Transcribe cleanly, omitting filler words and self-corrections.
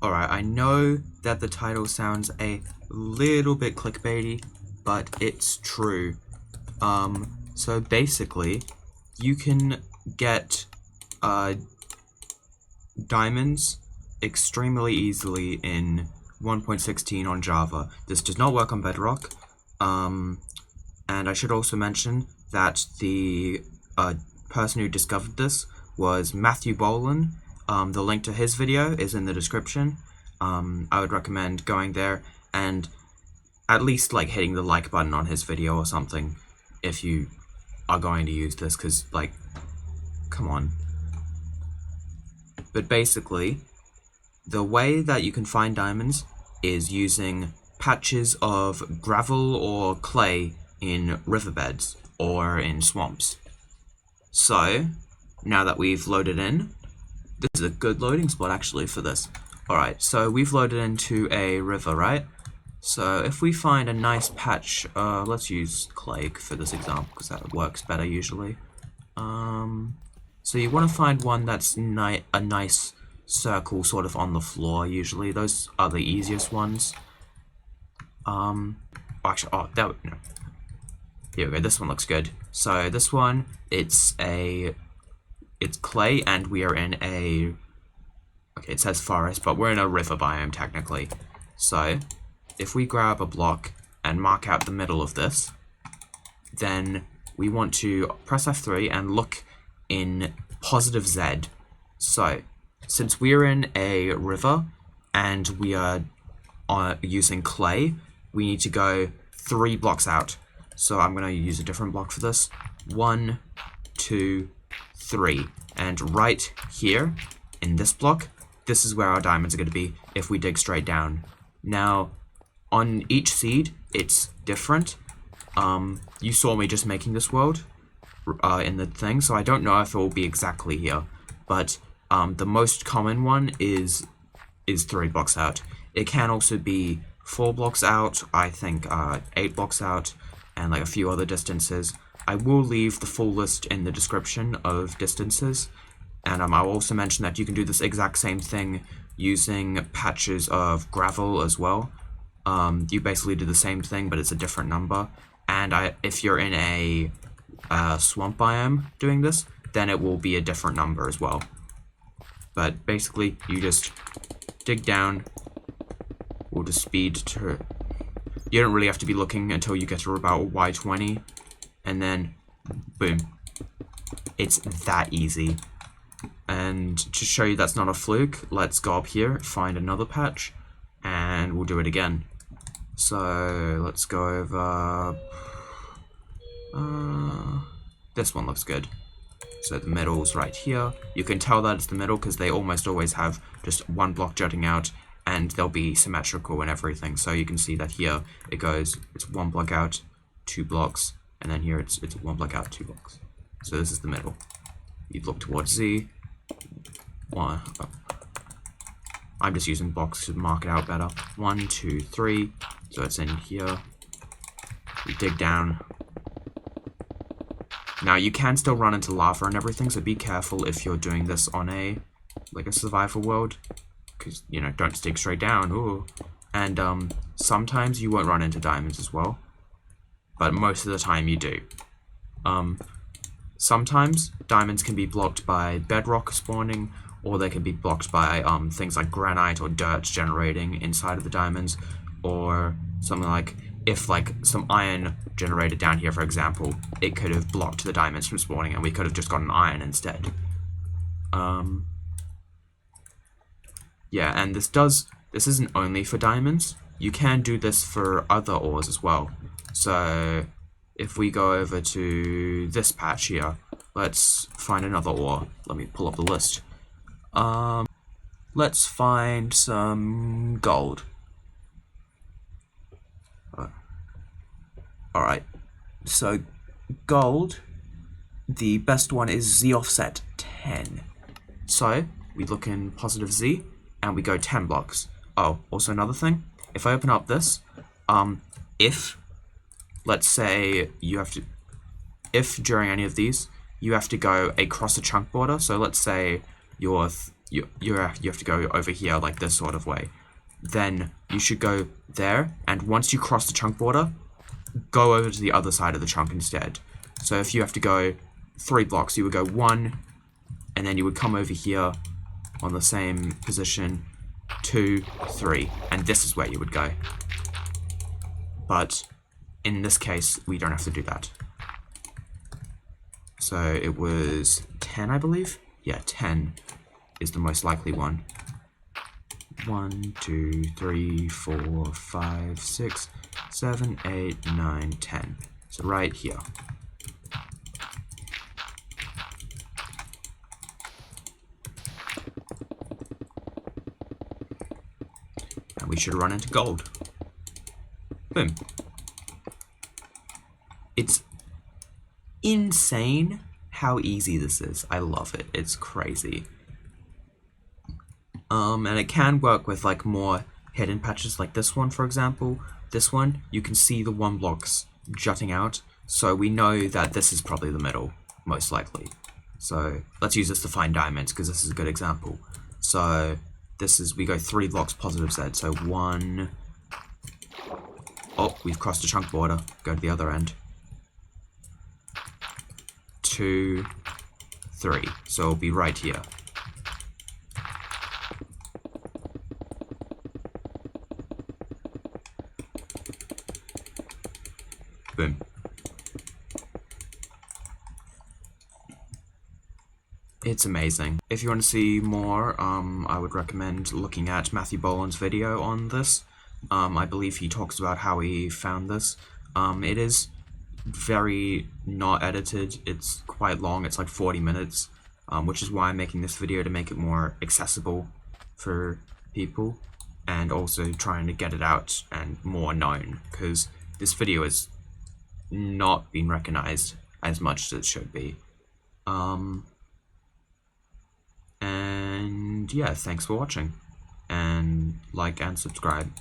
Alright, I know that the title sounds a little bit clickbaity, but it's true. So basically, you can get diamonds extremely easily in 1.16 on Java. This does not work on Bedrock. And I should also mention that the person who discovered this was Matthew Bolan. The link to his video is in the description. I would recommend going there and at least like hitting the like button on his video or something if you are going to use this, because like, come on. But basically, the way that you can find diamonds is using patches of gravel or clay in riverbeds or in swamps. So, now that we've loaded in, this is a good loading spot actually for this. Alright, so we've loaded into a river, right? So if we find a nice patch, let's use clay for this example because that works better usually. So you want to find one that's a nice circle sort of on the floor usually. Those are the easiest ones. Actually, no. Here we go, this one looks good. So this one, it's clay and we are in a, okay, it says forest, but we're in a river biome technically. So if we grab a block and mark out the middle of this, then we want to press F3 and look in positive Z. So since we're in a river and we are using clay, we need to go 3 blocks out. So I'm going to use a different block for this. 1, 2, 3. And right here in this block, this is where our diamonds are going to be if we dig straight down. Now, on each seed, it's different. You saw me just making this world in the thing, so I don't know if it will be exactly here. But the most common one is 3 blocks out. It can also be 4 blocks out, I think 8 blocks out, and like a few other distances. I will leave the full list in the description of distances, and I'll also mention that you can do this exact same thing using patches of gravel as well. You basically do the same thing, but it's a different number. And if you're in a swamp biome doing this, then it will be a different number as well. But basically, you just dig down. We'll just speed to. You don't really have to be looking until you get to about Y20, and then boom. It's that easy. And to show you that's not a fluke, let's go up here, find another patch, and we'll do it again. So let's go over. This one looks good. So the middle's right here. You can tell that it's the middle because they almost always have just 1 block jutting out, and they'll be symmetrical and everything. So you can see that here it goes, it's 1 block out, 2 blocks, and then here it's 1 block out, 2 blocks. So this is the middle. You look towards Z. I'm just using blocks to mark it out better. 1, 2, 3. So it's in here. We dig down. Now you can still run into lava and everything, so be careful if you're doing this on a survival world, because you know, don't dig straight down. Ooh. And sometimes you won't run into diamonds as well, but most of the time you do. Sometimes diamonds can be blocked by bedrock spawning, or they can be blocked by things like granite or dirt generating inside of the diamonds, or something like if like some iron generated down here, for example, it could have blocked the diamonds from spawning, and we could have just gotten iron instead. Yeah, and this isn't only for diamonds. You can do this for other ores as well. So if we go over to this patch here, let's find another ore. Let me pull up the list. Let's find some gold. Alright, so gold, the best one is Z offset 10. So we look in positive Z and we go 10 blocks. Oh, also another thing, if I open up this, if, let's say you have to, if during any of these, you have to go across a chunk border, so let's say you have to go over here like this sort of way. Then you should go there, and once you cross the chunk border, go over to the other side of the chunk instead. So if you have to go 3 blocks, you would go 1, and then you would come over here on the same position, 2, 3, and this is where you would go. But in this case, we don't have to do that. So it was 10, I believe? Yeah, 10 is the most likely one. 1, 2, 3, 4, 5, 6, 7, 8, 9, 10. So right here. And we should run into gold. Boom. It's insane how easy this is. I love it. It's crazy. And it can work with like more hidden patches like this one, for example. This one, you can see the 1 blocks jutting out, so we know that this is probably the middle, most likely. So let's use this to find diamonds, because this is a good example. So this is, we go 3 blocks positive Z, so 1... Oh, we've crossed a chunk border. Go to the other end. 2, 3. So it'll be right here. Boom. It's amazing. If you want to see more, I would recommend looking at Matthew Boland's video on this. I believe he talks about how he found this. It is very not edited. It's quite long. It's like 40 minutes, which is why I'm making this video, to make it more accessible for people, and also trying to get it out and more known, because this video has not been recognized as much as it should be. And yeah, thanks for watching, and like and subscribe.